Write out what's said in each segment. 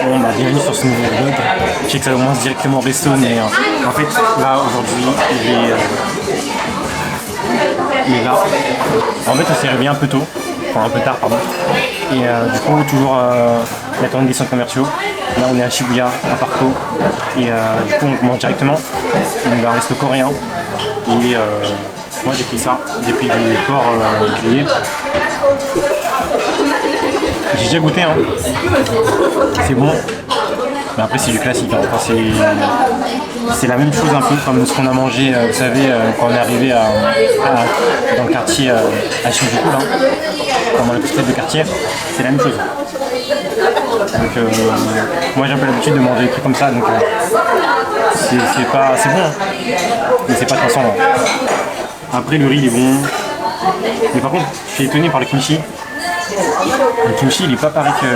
Bon bah bienvenue sur ce nouveau vlog. Je sais que ça commence directement au resto, mais en fait là aujourd'hui il est là. En fait on s'est réveillé un peu tôt, enfin un peu tard pardon. Et du coup toujours la tournée des centres commerciaux. Là on est à Shibuya, à Parco. Et du coup on mange directement. On va un resto coréen. Et moi j'ai pris ça, j'ai pris du porc grillé. J'ai déjà goûté hein. C'est bon. Mais après c'est du classique, hein. Enfin, c'est la même chose un peu comme ce qu'on a mangé, vous savez, quand on est arrivé dans le quartier à Shinjuku là, dans le côté de quartier, c'est la même chose. Donc moi j'ai un peu l'habitude de manger des trucs comme ça, donc c'est bon, hein. Mais c'est pas transcendant. Après le riz il est bon, mais par contre je suis étonné par le kimchi. Le kimchi il est pas pareil que...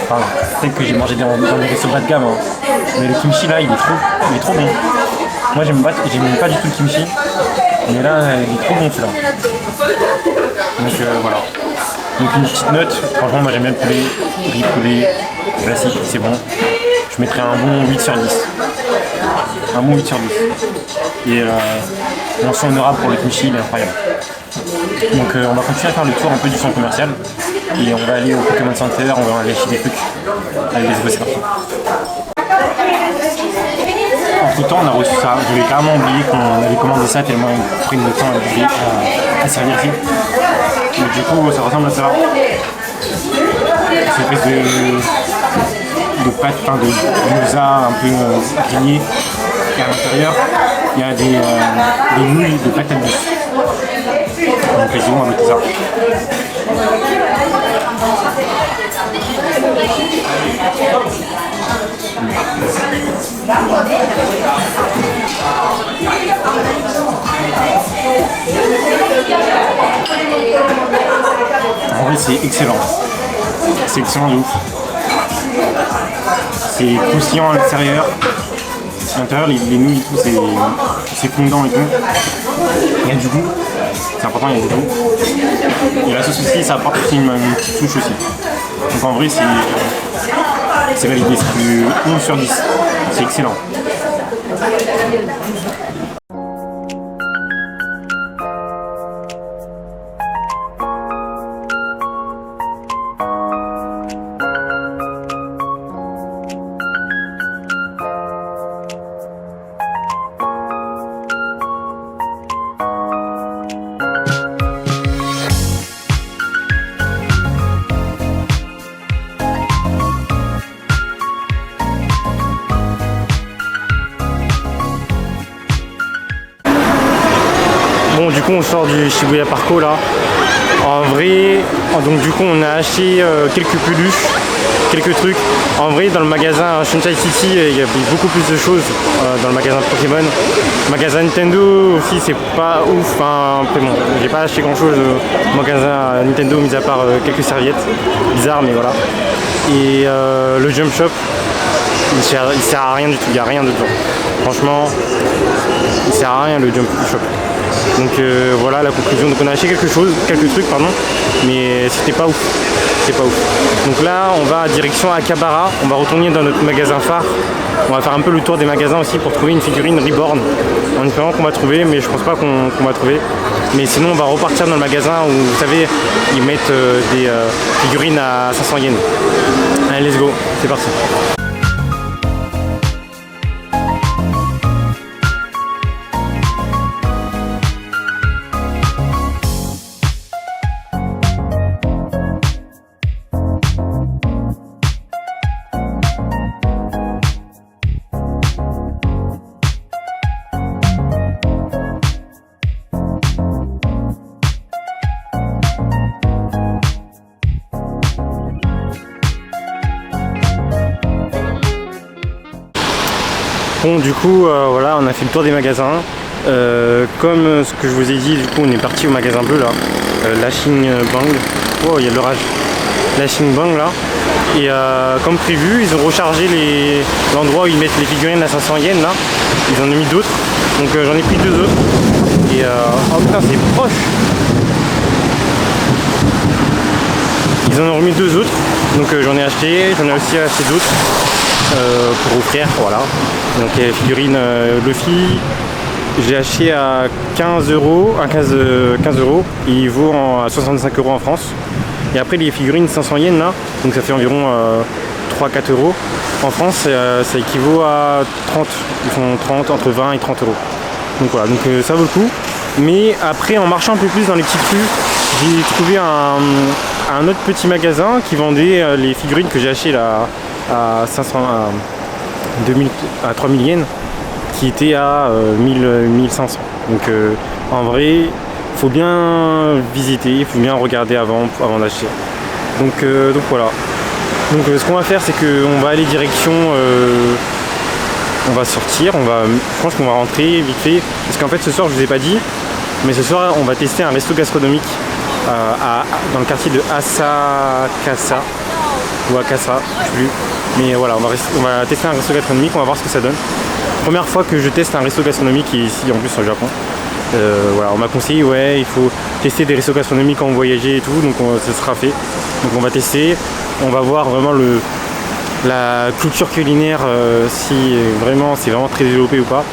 Enfin, peut-être que j'ai mangé dans des restos bas de gamme, hein. Mais le kimchi là il est trop bon. Moi j'aime pas du tout le kimchi, mais là il est trop bon celui-là. Donc voilà. Donc une petite note, franchement moi j'aime bien le poulet, riz poulet, classique, c'est bon. Je mettrais un bon 8 sur 10. Un bon 8 sur 10. Et mention honorable pour le kimchi, il est incroyable. Donc on va continuer à faire le tour un peu du centre commercial. Et on va aller au Pokémon Center, on va aller acheter des trucs. Allez, let's go, c'est parti. Entre temps, on a reçu ça. J'avais carrément oublié qu'on avait commandé ça tellement on prenait le temps à servir ici. Donc, du coup, ça ressemble à ça. C'est une espèce de pâte, enfin de gyoza un peu grillé. Et à l'intérieur, il y a des nouilles de patates douces. Donc, les gens on va mettre ça. En vrai c'est excellent. C'est excellent de ouf. C'est croustillant à l'extérieur. À l'intérieur les nouilles et tout c'est fondant et tout. Il y a du goût. C'est important, il y a du goût. Et la sauce aussi ça apporte aussi une petite touche aussi. Donc en vrai c'est validé, c'est du 11 sur 10. C'est excellent. Bon du coup on sort du Shibuya Parco là. En vrai, donc du coup on a acheté quelques peluches, quelques trucs. En vrai dans le magasin Shunsai City il y a beaucoup plus de choses dans le magasin Pokémon. Le magasin Nintendo aussi c'est pas ouf, enfin bon, j'ai pas acheté grand chose au magasin Nintendo mis à part quelques serviettes bizarres mais voilà. Et le Jump Shop il sert à rien du tout, il n'y a rien dedans. Franchement il sert à rien le Jump Shop. Donc voilà la conclusion. Donc on a acheté quelques trucs pardon, mais c'était pas ouf. C'est pas ouf. Donc là on va direction Akihabara, on va retourner dans notre magasin phare. On va faire un peu le tour des magasins aussi pour trouver une figurine Reborn. En espérant qu'on va trouver, mais je pense pas qu'on va trouver. Mais sinon on va repartir dans le magasin où vous savez ils mettent des figurines à 500 yens. Allez let's go, c'est parti. Bon du coup voilà on a fait le tour des magasins. Comme ce que je vous ai dit, du coup on est parti au magasin bleu là, Lashing Bang. Oh il y a l'orage. Lashing Bang là. Et comme prévu ils ont rechargé l'endroit où ils mettent les figurines à 500 yens là. Ils en ont mis d'autres. Donc j'en ai pris 2 autres. Et oh putain c'est proche. Ils en ont remis 2 autres, donc j'en ai aussi acheté d'autres pour offrir, voilà. Donc il y a les figurines Luffy, j'ai acheté à 15 euros, et il vaut à 65 euros en France. Et après les figurines 500 yens là, donc ça fait environ 3-4 euros. En France, ça équivaut à 30, ils font 30, entre 20 et 30 euros. Donc voilà, donc ça vaut le coup. Mais après, en marchant un peu plus dans les petites rues, j'ai trouvé un autre petit magasin qui vendait les figurines que j'ai achetées là à 3000 yens, qui étaient à 1500. Donc en vrai, il faut bien visiter, il faut bien regarder avant d'acheter. Donc voilà. Donc ce qu'on va faire, c'est qu'on va aller direction, on va sortir, je pense qu'on va rentrer vite fait, parce qu'en fait ce soir je vous ai pas dit, mais ce soir on va tester un resto gastronomique dans le quartier de Asakasa, ou Akasa, je sais plus, mais voilà, on va tester un resto gastronomique, on va voir ce que ça donne. Première fois que je teste un resto gastronomique ici en plus au Japon. Voilà, on m'a conseillé, ouais, il faut tester des restos gastronomiques quand on voyageait et tout, donc ça sera fait. Donc on va tester, on va voir vraiment la culture culinaire, si vraiment c'est vraiment très développé ou pas.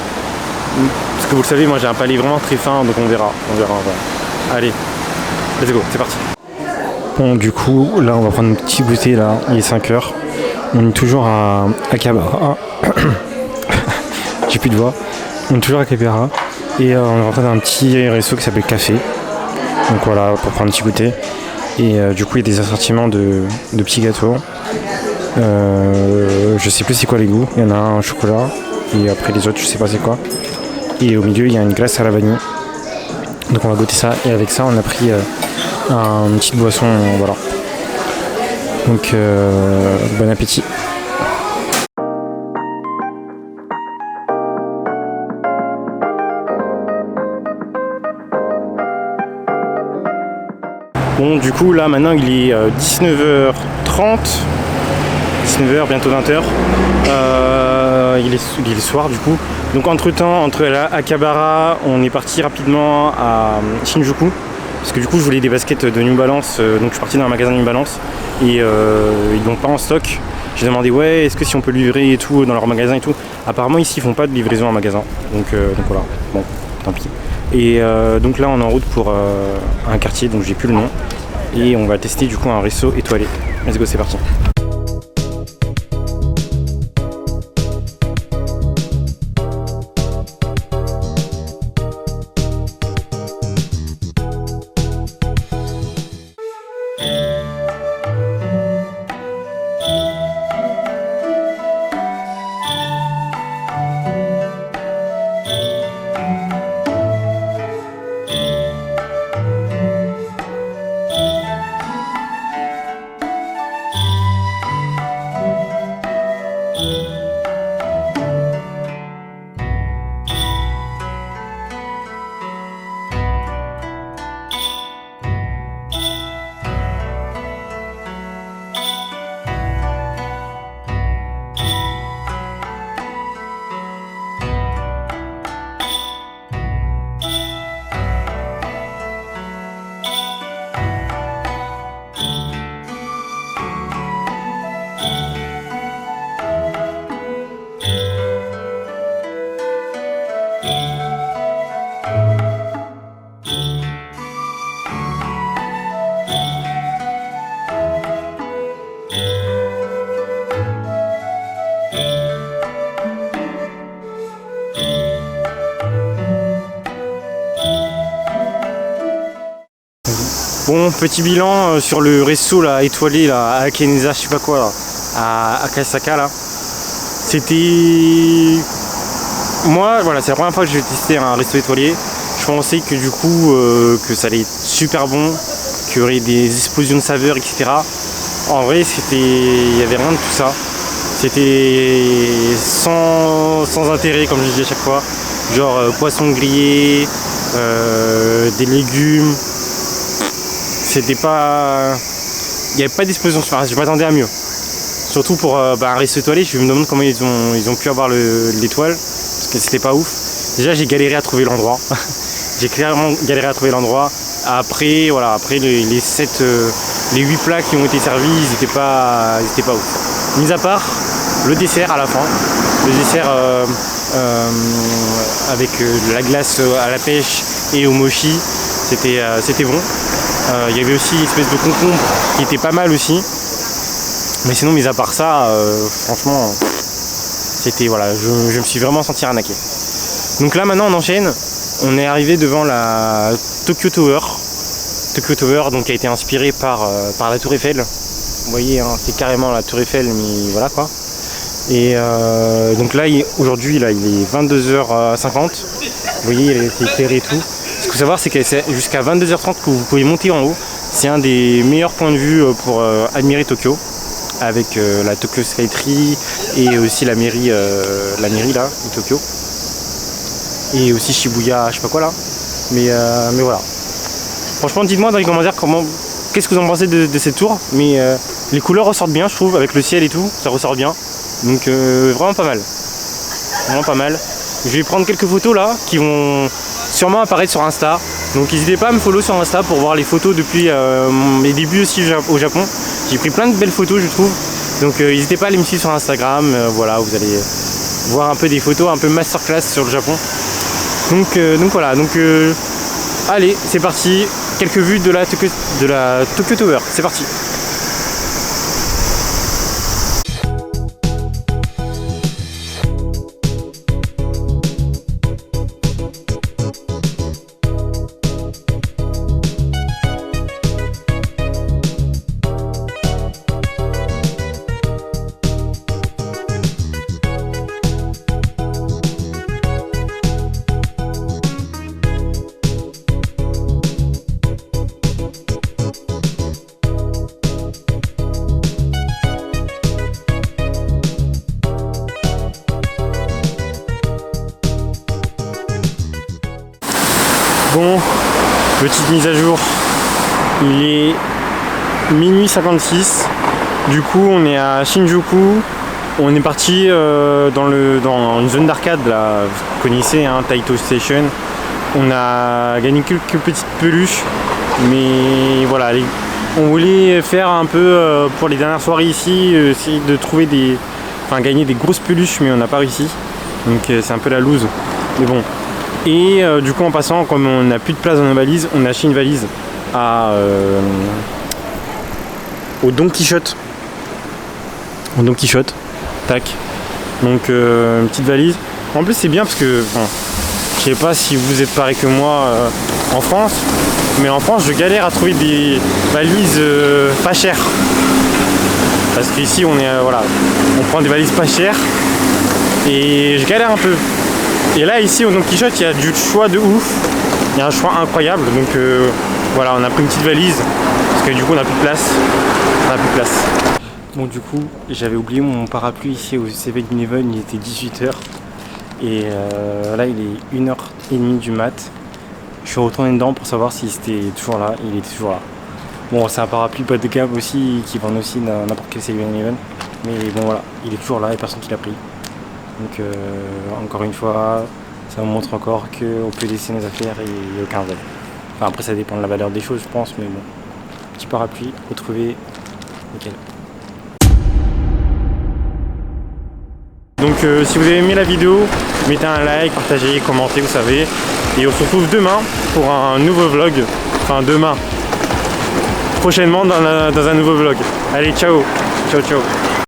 Parce que vous le savez, moi j'ai un palais vraiment très fin, donc on verra. Voilà. Allez, let's go, c'est parti. Bon, du coup, là on va prendre un petit goûter, là, il est 5h. On est toujours à Akihabara. J'ai plus de voix. On est toujours à Akihabara. Et on est rentré dans un petit resto qui s'appelle Café. Donc voilà, pour prendre un petit goûter. Et du coup, il y a des assortiments de petits gâteaux. Je sais plus c'est quoi les goûts. Il y en a un au chocolat. Et après les autres, je sais pas c'est quoi. Et au milieu, il y a une glace à la vanille. Donc on va goûter ça. Et avec ça, on a pris une petite boisson. Voilà. Donc bon appétit. Bon, du coup, là, maintenant, il est 19h30, 19h, bientôt 20h. Il est le soir, du coup. Donc, entre-temps, entre Akihabara, on est parti rapidement à Shinjuku. Parce que, du coup, je voulais des baskets de New Balance. Donc, je suis parti dans un magasin de New Balance. Et ils n'ont pas en stock. J'ai demandé, ouais, est-ce que si on peut livrer et tout dans leur magasin et tout. Apparemment, ici, ils font pas de livraison en magasin. Donc voilà. Bon, tant pis. Et donc là on est en route pour un quartier, donc j'ai plus le nom. Et on va tester du coup un resto étoilé. Let's go, c'est parti. Bon, petit bilan sur le resto là, étoilé là, à Akeneza, je sais pas quoi là, à Akasaka là. C'était... Moi, voilà, c'est la première fois que je vais tester un resto étoilé. Je pensais que du coup, que ça allait être super bon, qu'il y aurait des explosions de saveurs, etc. En vrai, il n'y avait rien de tout ça. C'était sans intérêt, comme je dis à chaque fois. Genre poisson grillé, des légumes. C'était pas... Il n'y avait pas d'explosion, je m'attendais à mieux. Surtout pour un resto étoilé, je me demande comment ils ont pu avoir l'étoile, parce que c'était pas ouf. Déjà j'ai galéré à trouver l'endroit. J'ai clairement galéré à trouver l'endroit. Après, voilà, après les 7 les 8 plats qui ont été servis, ils étaient pas ouf. Mis à part le dessert à la fin, le dessert avec de la glace à la pêche et au mochi, c'était bon. Il y avait aussi une espèce de concombre qui était pas mal aussi. Mais sinon, mis à part ça, franchement, c'était voilà, je me suis vraiment senti arnaqué. Donc là maintenant on enchaîne, on est arrivé devant la Tokyo Tower. Tokyo Tower donc, qui a été inspiré par la Tour Eiffel. Vous voyez, hein, c'est carrément la Tour Eiffel, mais voilà quoi. Et donc là, aujourd'hui, il est 22h50. Vous voyez, il est éclairé et tout. Ce qu'il faut savoir, c'est que c'est jusqu'à 22h30 que vous pouvez monter en haut. C'est un des meilleurs points de vue pour admirer Tokyo, avec la Tokyo Skytree et aussi la mairie là de Tokyo. Et aussi Shibuya, je sais pas quoi là. Mais voilà. Franchement, dites-moi dans les commentaires qu'est-ce que vous en pensez de cette tour. Mais les couleurs ressortent bien, je trouve, avec le ciel et tout, ça ressort bien. Donc vraiment pas mal. Vraiment pas mal. Je vais prendre quelques photos là qui vont sûrement apparaître sur Insta. Donc n'hésitez pas à me follow sur Insta pour voir les photos depuis mes débuts aussi au Japon. J'ai pris plein de belles photos, je trouve. Donc n'hésitez pas à aller me suivre sur Instagram. Voilà, vous allez voir un peu des photos, un peu masterclass sur le Japon. Donc voilà, allez, c'est parti. Quelques vues de la Tokyo Tower. C'est parti. Bon, petite mise à jour, il est minuit 56, du coup on est à Shinjuku, on est parti dans une zone d'arcade, là, vous connaissez, hein, Taito Station. On a gagné quelques petites peluches, mais voilà, on voulait faire un peu pour les dernières soirées ici, essayer de trouver gagner des grosses peluches, mais on n'a pas réussi, donc c'est un peu la loose, mais bon. Et du coup en passant, comme on n'a plus de place dans nos valises, on a acheté une valise au Don Quichotte. Au Don Quichotte, tac. Donc une petite valise. En plus c'est bien parce que, bon, je sais pas si vous êtes pareil que moi en France, mais en France je galère à trouver des valises pas chères. Parce qu'ici on prend des valises pas chères et je galère un peu. Et là ici au Don Quichotte il y a du choix de ouf, il y a un choix incroyable, donc voilà, on a pris une petite valise parce que du coup on n'a plus de place. Bon, du coup j'avais oublié mon parapluie ici au 7-Eleven, il était 18h et là il est 1h30 du mat. Je suis retourné dedans pour savoir si c'était toujours là, il était toujours là. Bon, c'est un parapluie pas de gamme aussi qui vend aussi dans n'importe quel 7-Eleven, mais bon voilà, il est toujours là et personne qui l'a pris. Donc encore une fois, ça me montre encore qu'on peut laisser nos affaires et il n'y a aucun vol. Enfin après ça dépend de la valeur des choses je pense, mais bon. Petit parapluie, retrouvé, nickel. Donc si vous avez aimé la vidéo, mettez un like, partagez, commentez, vous savez. Et on se retrouve demain pour un nouveau vlog. Enfin demain. Prochainement dans un nouveau vlog. Allez, ciao. Ciao, ciao.